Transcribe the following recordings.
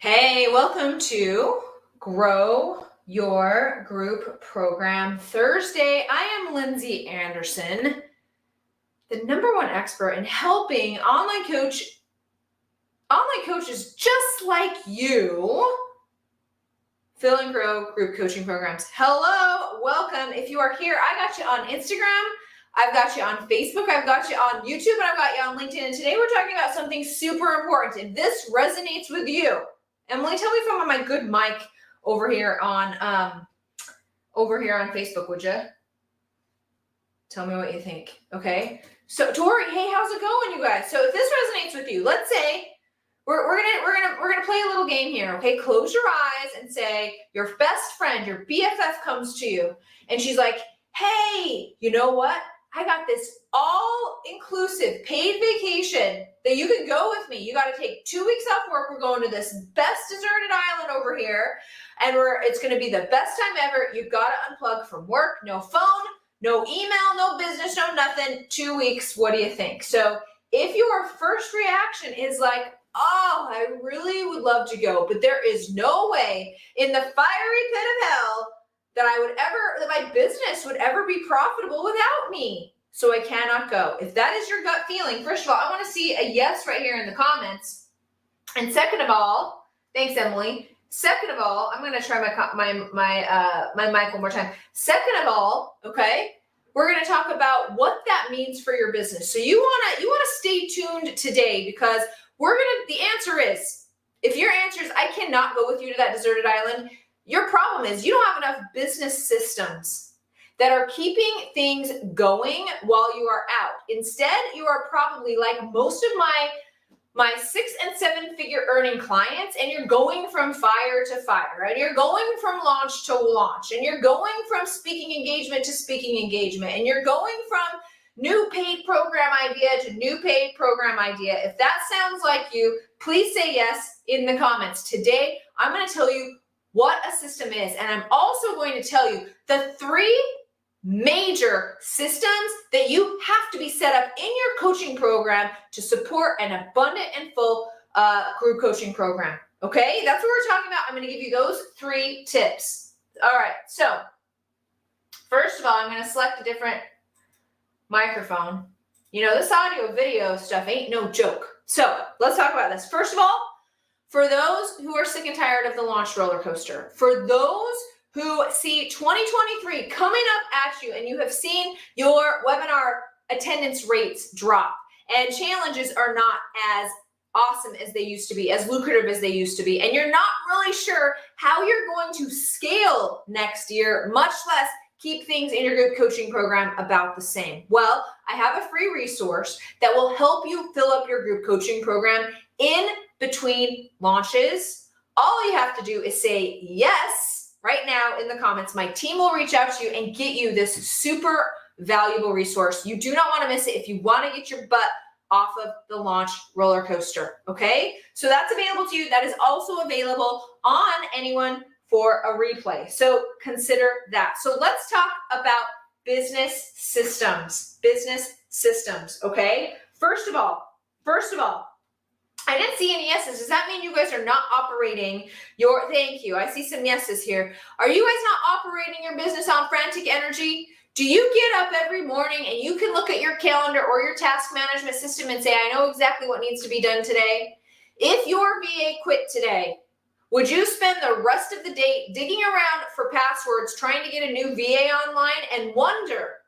Hey, welcome to Grow Your Group Program Thursday. I am Lindsay Anderson, the #1 expert in helping online coaches just like you fill and grow group coaching programs. Hello, welcome. If you are here, I got you on Instagram, I've got you on Facebook, I've got you on YouTube, and I've got you on LinkedIn. And today we're talking about something super important. If this resonates with you, Emily, tell me if I'm on my good mic over here on Facebook, would you? Tell me what you think. Okay. So Tori, hey, how's it going, you guys? So if this resonates with you, let's say we're gonna play a little game here. Okay, close your eyes and say your best friend, your BFF, comes to you, and she's like, "Hey, you know what? I got this all-inclusive paid vacation that you can go with me. You got to take 2 weeks off work. We're going to this best deserted island over here, and it's going to be the best time ever. You've got to unplug from work. No phone, no email, no business, no nothing. 2 weeks. What do you think?" So if your first reaction is like, "Oh, I really would love to go, but there is no way in the fiery pit of hell that my business would ever be profitable without me, so I cannot go." If that is your gut feeling, first of all, I want to see a yes right here in the comments. And second of all, thanks, Emily. Second of all, I'm going to try my mic one more time. Second of all, okay, we're going to talk about what that means for your business. So you want to stay tuned today, because the answer is, if your answer is, "I cannot go with you to that deserted island," your problem is you don't have enough business systems that are keeping things going while you are out. Instead, you are probably like most of my 6- and 7-figure earning clients, and you're going from fire to fire, and you're going from launch to launch, and you're going from speaking engagement to speaking engagement, and you're going from new paid program idea to new paid program idea. If that sounds like you, please say yes in the comments. Today, I'm going to tell you what a system is, and I'm also going to tell you the 3 major systems that you have to be set up in your coaching program to support an abundant and full group coaching program. Okay, that's what we're talking about. I'm going to give you those 3 tips. All right, so first of all, I'm going to select a different microphone. You know, this audio video stuff ain't no joke. So let's talk about this. First of all, for those who are sick and tired of the launch roller coaster, for those who see 2023 coming up at you and you have seen your webinar attendance rates drop and challenges are not as awesome as they used to be, as lucrative as they used to be, and you're not really sure how you're going to scale next year, much less keep things in your group coaching program about the same. Well, I have a free resource that will help you fill up your group coaching program in between launches. All you have to do is say yes right now in the comments. My team will reach out to you and get you this super valuable resource. You do not want to miss it if you want to get your butt off of the launch roller coaster. Okay, so that's available to you. That is also available on Anyone for a replay. So consider that. So let's talk about business systems. Business systems. Okay. First of all, I didn't see any yeses. Does that mean you guys are not operating your, thank you. I see some yeses here. Are you guys not operating your business on frantic energy? Do you get up every morning and you can look at your calendar or your task management system and say, "I know exactly what needs to be done today"? If your VA quit today, would you spend the rest of the day digging around for passwords, trying to get a new VA online and wonder,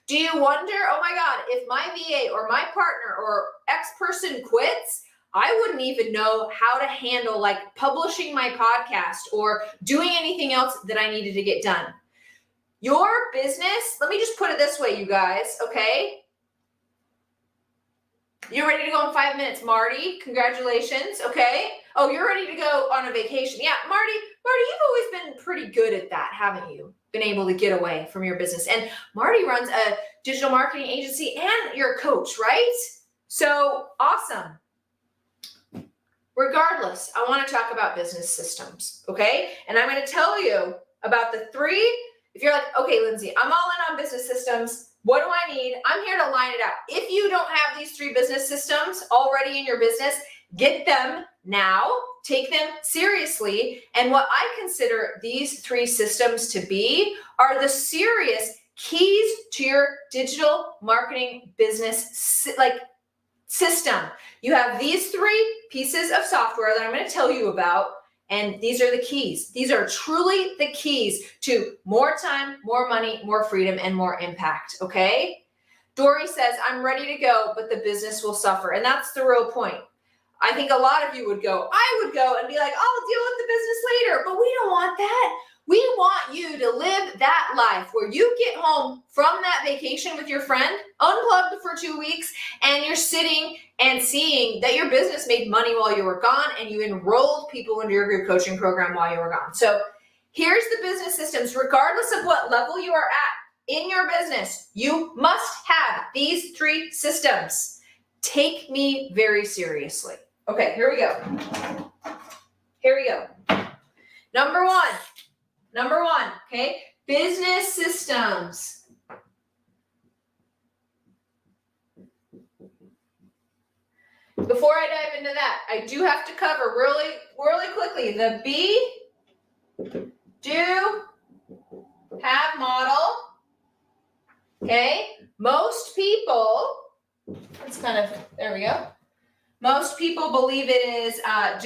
do you wonder, "Oh my God, if my VA or my partner or X person quits, I wouldn't even know how to handle like publishing my podcast or doing anything else that I needed to get done"? Your business, let me just put it this way, you guys, okay? You're ready to go in 5 minutes, Marty. Congratulations, okay? Oh, you're ready to go on a vacation. Yeah, Marty, you've always been pretty good at that, haven't you? Been able to get away from your business. And Marty runs a digital marketing agency and you're a coach, right? So awesome. Regardless, I want to talk about business systems, okay? And I'm going to tell you about the 3. If you're like, "Okay, Lindsay, I'm all in on business systems. What do I need?" I'm here to line it out. If you don't have these 3 business systems already in your business, get them now. Take them seriously. And what I consider these 3 systems to be are the serious keys to your digital marketing business system. You have these 3 pieces of software that I'm going to tell you about, and these are the keys. These are truly the keys to more time, more money, more freedom, and more impact, okay? Dory says, I'm ready to go, but the business will suffer. And that's the real point. I think a lot of you would go, I would go and be like, I'll deal with the business later, but we don't want that. We want you to live that life where you get home from that vacation with your friend, unplugged for 2 weeks, and you're sitting and seeing that your business made money while you were gone and you enrolled people into your group coaching program while you were gone. So here's the business systems. Regardless of what level you are at in your business, you must have these 3 systems. Take me very seriously. Okay, here we go. Here we go. Number one, okay? Business systems. Before I dive into that, I do have to cover really quickly the be, do, have model. Okay? Most people, there we go. Most people believe it is I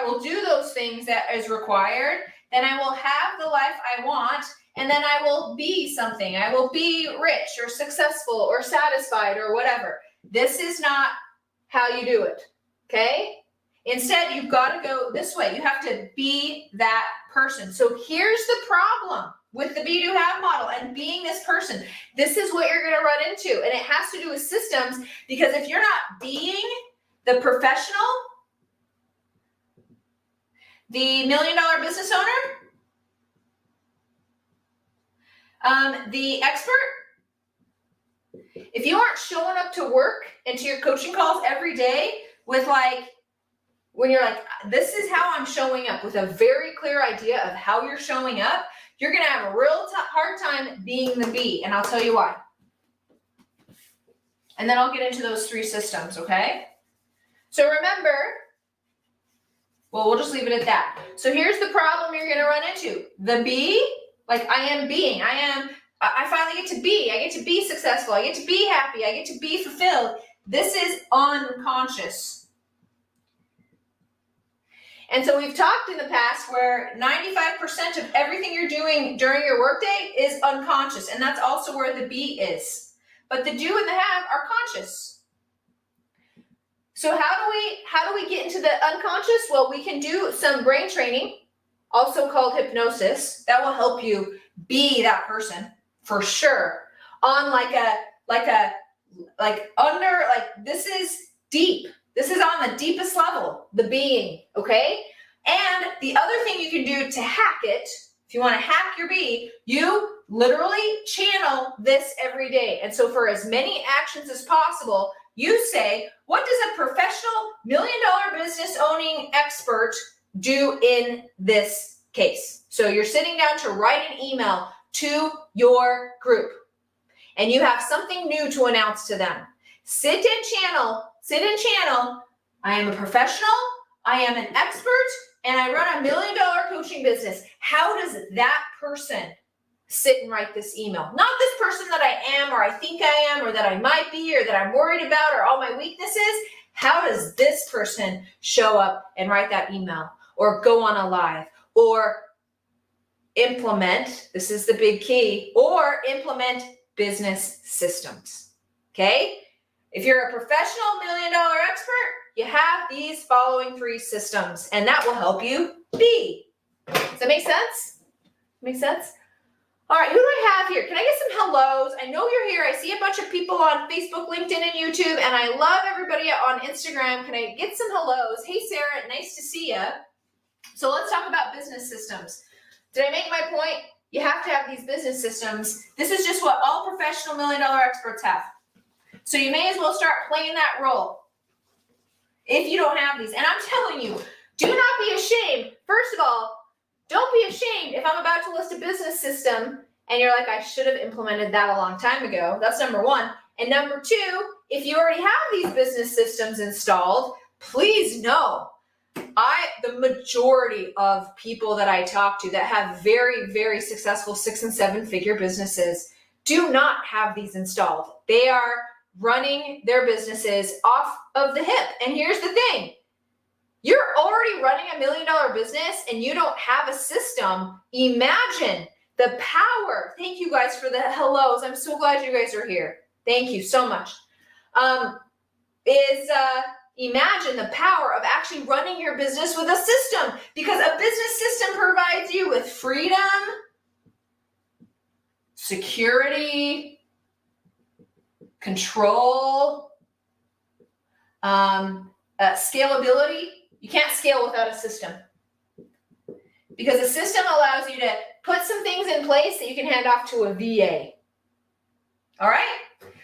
will do those things that is required, then I will have the life I want, and then I will be something. I will be rich or successful or satisfied or whatever. This is not how you do it, okay? Instead, you've got to go this way. You have to be that person. So here's the problem with the be, do, have model and being this person. This is what you're going to run into, and it has to do with systems, because if you're not being the professional, the $1 million business owner, the expert, if you aren't showing up to work and to your coaching calls every day with when you're like, this is how I'm showing up, with a very clear idea of how you're showing up, you're going to have a real hard time being the be, and I'll tell you why. And then I'll get into those 3 systems, okay? So remember, we'll just leave it at that. So here's the problem you're going to run into. The be, I am being. I finally get to be. I get to be successful. I get to be happy. I get to be fulfilled. This is unconscious. And so we've talked in the past where 95% of everything you're doing during your workday is unconscious. And that's also where the be is. But the do and the have are conscious. So how do we get into the unconscious? Well, we can do some brain training, also called hypnosis, that will help you be that person for sure. On this is deep. This is on the deepest level, the being, okay? And the other thing you can do to hack it, if you want to hack your be, you literally channel this every day. And so for as many actions as possible, you say, what does a professional $1 million business owning expert do in this case? So you're sitting down to write an email to your group, and you have something new to announce to them. Sit and channel. I am a professional, I am an expert, and I run a $1 million coaching business. How does that person sit and write this email? Not this person that I am, or I think I am, or that I might be, or that I'm worried about, or all my weaknesses. How does this person show up and write that email, or go on a live, or implement, this is the big key, or implement business systems, okay? If you're a professional $1 million expert, you have these following 3 systems, and that will help you be. Does that make sense? Make sense? All right, who do I have here? Can I get some hellos? I know you're here. I see a bunch of people on Facebook, LinkedIn, and YouTube, and I love everybody on Instagram. Can I get some hellos? Hey, Sarah, nice to see you. So let's talk about business systems. Did I make my point? You have to have these business systems. This is just what all professional $1 million experts have. So you may as well start playing that role if you don't have these. And I'm telling you, do not be ashamed. First of all, don't be ashamed if I'm about to list a business system and you're like, I should have implemented that a long time ago. That's number 1. And number 2, if you already have these business systems installed, please know the majority of people that I talk to that have very, very successful 6- and 7-figure businesses do not have these installed. They are running their businesses off of the hip. And here's the thing. You're already running $1 million business and you don't have a system. Imagine the power. Thank you guys for the hellos. I'm so glad you guys are here. Thank you so much. Imagine the power of actually running your business with a system, because a business system provides you with freedom, security, control, scalability. You can't scale without a system, because a system allows you to put some things in place that you can hand off to a VA. All right?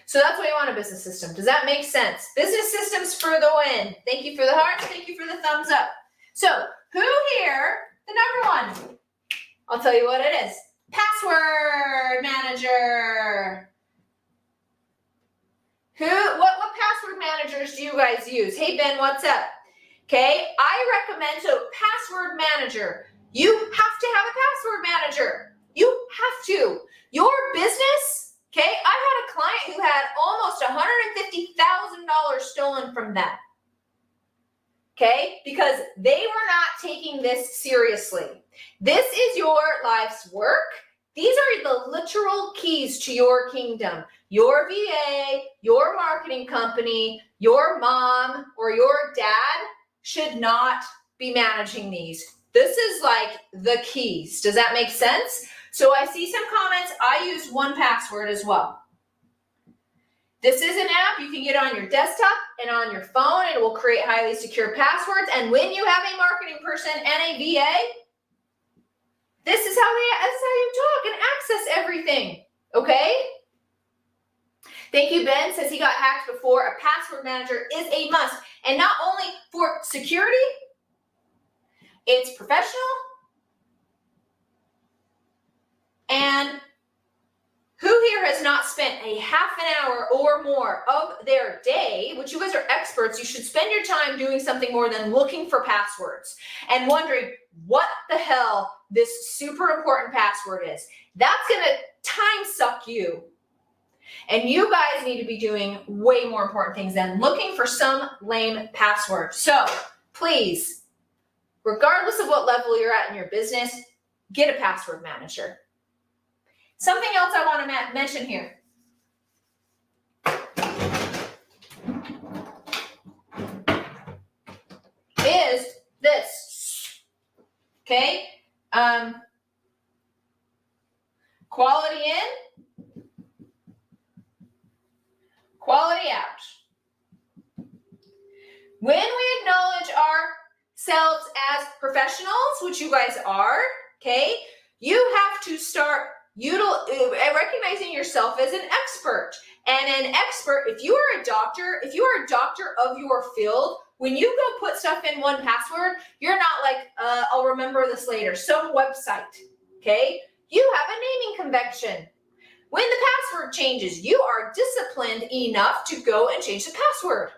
So that's why you want a business system. Does that make sense? Business systems for the win. Thank you for the hearts. Thank you for the thumbs up. So who here, the number one, I'll tell you what it is. Password manager. What password managers do you guys use? Hey, Ben, what's up? Okay, I recommend, so password manager. You have to have a password manager. You have to. Your business, okay, I had a client who had almost $150,000 stolen from them. Okay, because they were not taking this seriously. This is your life's work. These are the literal keys to your kingdom. Your VA, your marketing company, your mom, or your dad should not be managing these. This is like the keys. Does that make sense? So I see some comments. I use 1Password as well. This is an app you can get on your desktop and on your phone. It will create highly secure passwords. And when you have a marketing person and a VA, this is how you talk and access everything. Okay? Thank you, Ben. Says he got hacked before. A password manager is a must. And not only for security, it's professional. And who here has not spent a half an hour or more of their day, which you guys are experts, you should spend your time doing something more than looking for passwords and wondering what the hell this super important password is. That's going to time suck you. And you guys need to be doing way more important things than looking for some lame password. So please, regardless of what level you're at in your business, get a password manager. Something else I want to mention here. Is this, okay? Quality in, quality out. When we acknowledge ourselves as professionals, which you guys are, okay, you have to start recognizing yourself as an expert. And an expert, if you are a doctor of your field, when you go put stuff in 1Password, you're not like, I'll remember this later, some website, okay? You have a naming convention. When the password changes, you are disciplined enough to go and change the password.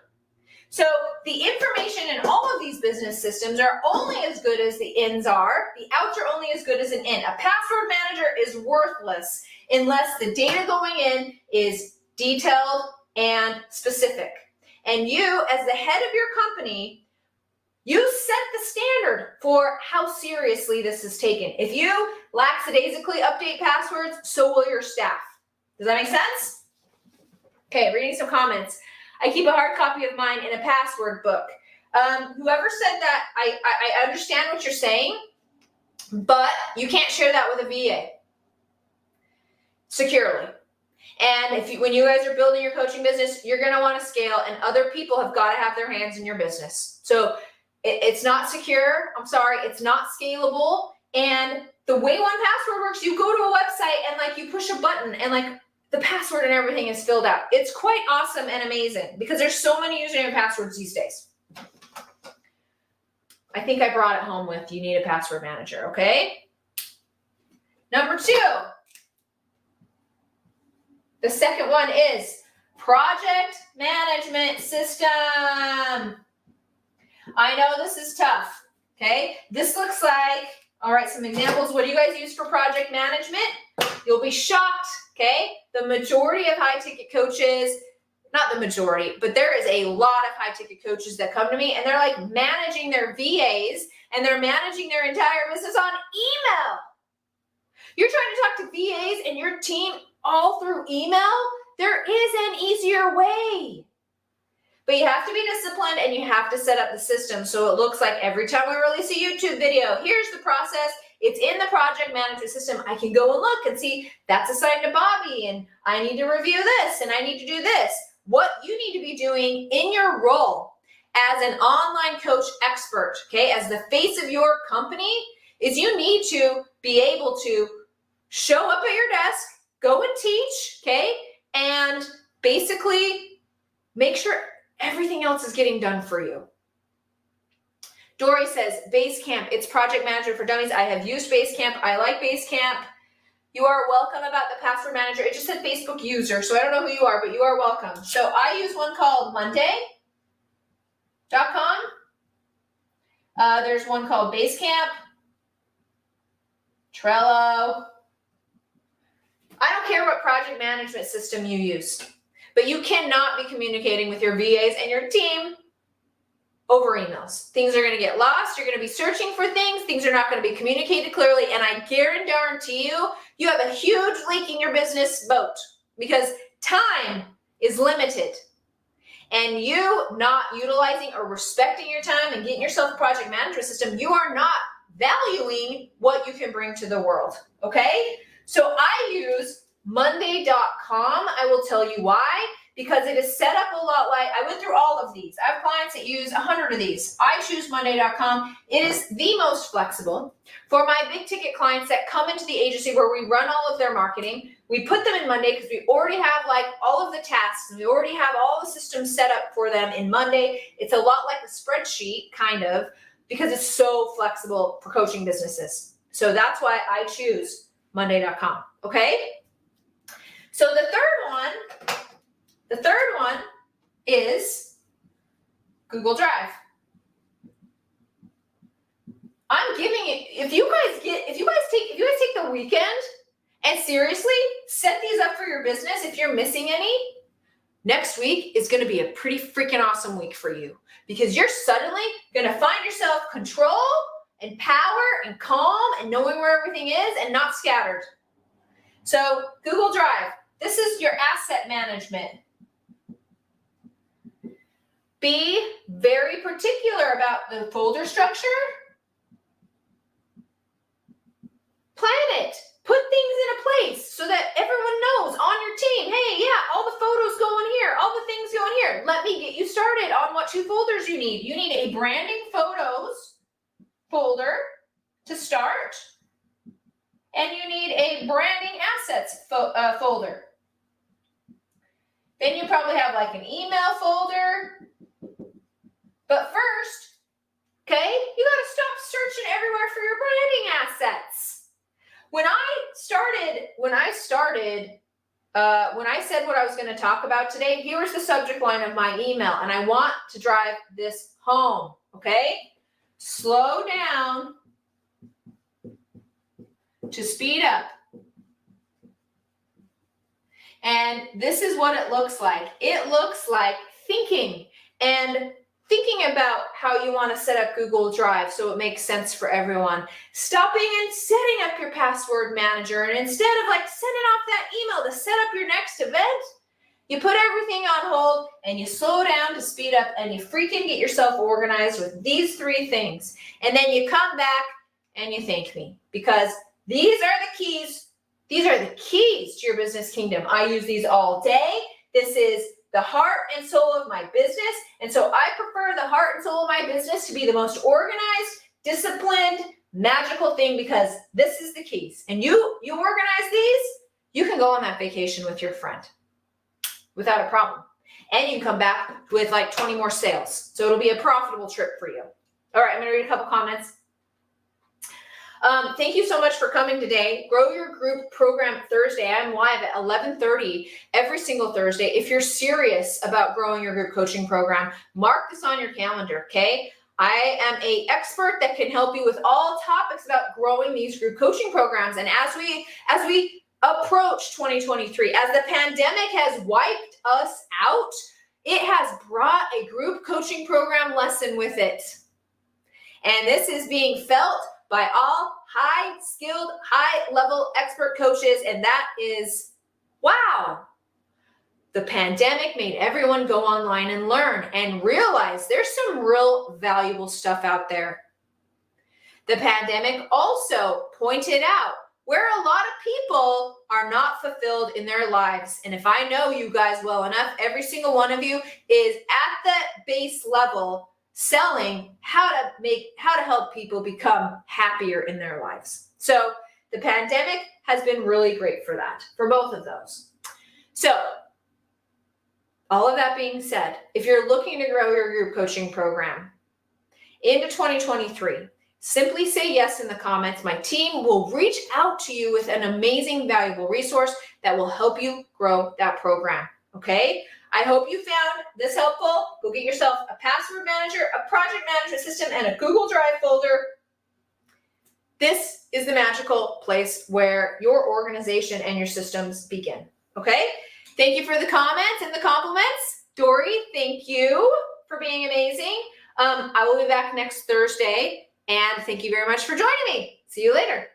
So the information in all of these business systems are only as good as the ins are. The outs are only as good as an in. A password manager is worthless unless the data going in is detailed and specific. And you, as the head of your company, you set the standard for how seriously this is taken. If you lackadaisically update passwords, so will your staff. Does that make sense? Okay, reading some comments. I keep a hard copy of mine in a password book. Whoever said that, I understand what you're saying, but you can't share that with a VA securely. And when you guys are building your coaching business, you're going to want to scale, and other people have got to have their hands in your business. So it's not secure. I'm sorry, it's not scalable. And the way 1Password works, you go to a website and like you push a button and like the password and everything is filled out. It's quite awesome and amazing because there's so many username and passwords these days. I think I brought it home with you need a password manager, okay? Number 2. The second one is project management system. I know this is tough, okay? This looks like, all right, some examples. What do you guys use for project management? You'll be shocked, okay? The majority of high-ticket coaches, not the majority, but there is a lot of high-ticket coaches that come to me and they're like managing their VAs and they're managing their entire business on email. You're trying to talk to VAs and your team all through email? There is an easier way. But you have to be disciplined and you have to set up the system so it looks like every time we release a YouTube video, here's the process. It's in the project management system. I can go and look and see that's assigned to Bobby and I need to review this and I need to do this. What you need to be doing in your role as an online coach expert, okay, as the face of your company, is you need to be able to show up at your desk, go and teach, okay, and basically make sure everything else is getting done for you. Dory says, Basecamp, it's project manager for dummies. I have used Basecamp. I like Basecamp. You are welcome about the password manager. It just said Facebook user, so I don't know who you are, but you are welcome. So I use one called Monday.com. There's one called Basecamp. Trello. I don't care what project management system you use, but you cannot be communicating with your VAs and your team over emails. Things are going to get lost. You're going to be searching for things. Things are not going to be communicated clearly. And I guarantee you, you have a huge leak in your business boat because time is limited. And you not utilizing or respecting your time and getting yourself a project management system, you are not valuing what you can bring to the world. Okay? So I use Monday.com. I will tell you why. Because it is set up a lot like, I went through all of these. I have clients that use 100 of these. I choose Monday.com. It is the most flexible. For my big ticket clients that come into the agency where we run all of their marketing, we put them in Monday because we already have like all of the tasks and we already have all the systems set up for them in Monday. It's a lot like a spreadsheet, kind of, because it's so flexible for coaching businesses. So that's why I choose Monday.com, okay? So the third one is Google Drive. I'm giving it, if you guys take the weekend and seriously set these up for your business, if you're missing any, next week is going to be a pretty freaking awesome week for you because you're suddenly going to find yourself control and power and calm and knowing where everything is and not scattered. So Google Drive, this is your asset management. Be very particular about the folder structure. Plan it. Put things in a place so that everyone knows on your team, hey, yeah, all the photos go in here, all the things go in here. Let me get you started on what 2 folders you need. You need a branding photos folder to start, and you need a branding assets folder. Then you probably have like an email folder. But first, okay, you got to stop searching everywhere for your branding assets. When I said what I was going to talk about today, here was the subject line of my email, and I want to drive this home, okay? Slow down to speed up. And this is what it looks like. It looks like thinking about how you want to set up Google Drive so it makes sense for everyone. Stopping and setting up your password manager, and instead of like sending off that email to set up your next event, you put everything on hold and you slow down to speed up and you freaking get yourself organized with these 3 things. And then you come back and you thank me because these are the keys. These are the keys to your business kingdom. I use these all day. This is the heart and soul of my business. And so I prefer the heart and soul of my business to be the most organized, disciplined, magical thing because this is the keys. And you organize these, you can go on that vacation with your friend without a problem. And you can come back with like 20 more sales. So it'll be a profitable trip for you. All right, I'm going to read a couple comments. Thank you so much for coming today. Grow Your Group program Thursday. I'm live at 11:30 every single Thursday. If you're serious about growing your group coaching program, mark this on your calendar, okay? I am an expert that can help you with all topics about growing these group coaching programs. And as we approach 2023, as the pandemic has wiped us out, it has brought a group coaching program lesson with it. And this is being felt by all high-skilled, high-level expert coaches, and that is, wow. The pandemic made everyone go online and learn and realize there's some real valuable stuff out there. The pandemic also pointed out where a lot of people are not fulfilled in their lives. And if I know you guys well enough, every single one of you is at that base level selling how to help people become happier in their lives. So the pandemic has been really great for that, for both of those. So all of that being said, if you're looking to grow your group coaching program into 2023, simply say yes in the comments. My team will reach out to you with an amazing, valuable resource that will help you grow that program, okay? I hope you found this helpful. Go get yourself a password manager, a project management system, and a Google Drive folder. This is the magical place where your organization and your systems begin, okay? Thank you for the comments and the compliments. Dory, thank you for being amazing. I will be back next Thursday, and thank you very much for joining me. See you later.